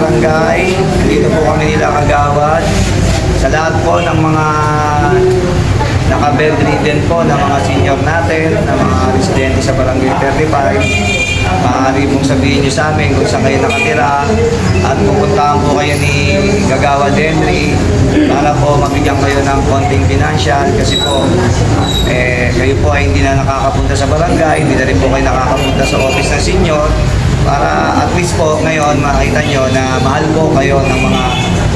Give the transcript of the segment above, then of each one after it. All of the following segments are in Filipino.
barangay. Dito po kami nila kagawad. Sa lahat po ng mga naka-bedridden po ng mga senior natin, ng mga residente sa Barangay 35. Maaari pong sabihin nyo sa amin kung saan kayo nakatira at pupuntahan po kayo ni Kagawad Henry para po mabigyan kayo ng konting financial kasi po kayo po ay hindi na nakakapunta sa barangay, hindi na rin po kayo nakakapunta sa office ng senior para at least po ngayon makita nyo na mahal po kayo ng mga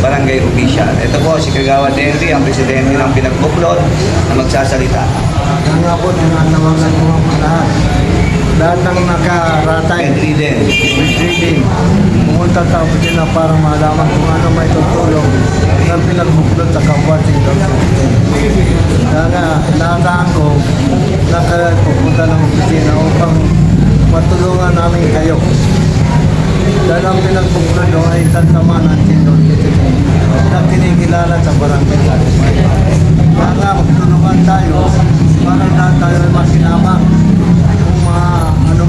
barangay official. Ito po si Kagawad Henry, ang presidente ng Pinagbuklod na magsasalita. Ang nga po, tinanawagan ko ang lahat. Lahat ng nakaratay. Bedridden. Pumunta tao sila para malaman kung ano may tutulong ng Pinagbuklod sa Kawasin. Kaya naasahan ko na kaya pupunta ng opisina upang matulungan namin kayo. Dahil ang Pinagbuklod doon ay isang sama ng senior citizen na kinikilala sa barangay Salumay. Kaya nga magtulungan tayo para lahat tayo ay masinama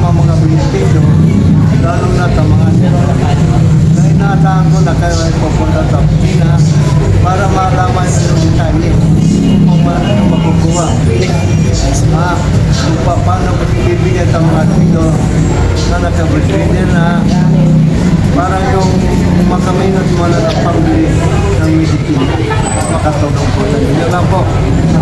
kung mga benepisyo, lalo na sa mga senior. Kaya inaasahan ko na kayo ay pupunta sa opisina para malaman yung detalye kung ano makukuha. Kung paano bibigyan sa mga senior na nagka-bedridden na parang yung makaminot mo na ng pambili ng medicine makatulong po sa inyo lang po.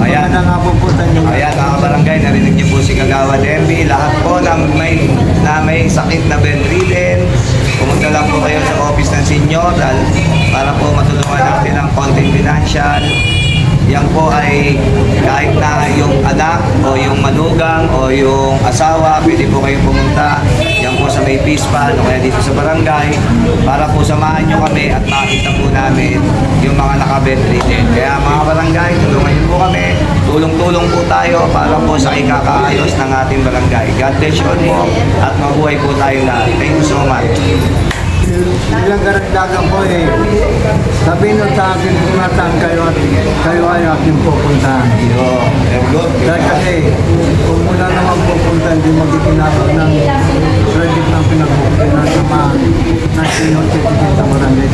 Ayan. Na nga po sa inyo. Ayan mga barangay, narinig niyo po si Kagawad Henry. Lahat po ng may sakit na bedridden, pumunta lang po kayo sa office ng senior para po matulungan natin ng konting financial. Yan po ay kahit na yung anak o yung manugang o yung asawa, pwede po kayong pumunta. Yan po sa may PISPAL o kaya dito sa barangay para po samahan nyo kami at makita po namin yung mga naka-bedridden. Kaya mga barangay, tulungan nyo po kami. Tulong-tulong po tayo para po sa ikakaayos ng ating barangay. God bless you all po at mabuhay po tayo lahat. Thank you so much. Ilang karagdagan po sabihin nyo sa akin kung nasaan kayo at kayo ay aking pupuntahan. Dahil kasi kung muna naman pupunta, hindi magkikinabag ng credit ng Pinagbuklod na senior citizen sa barangay.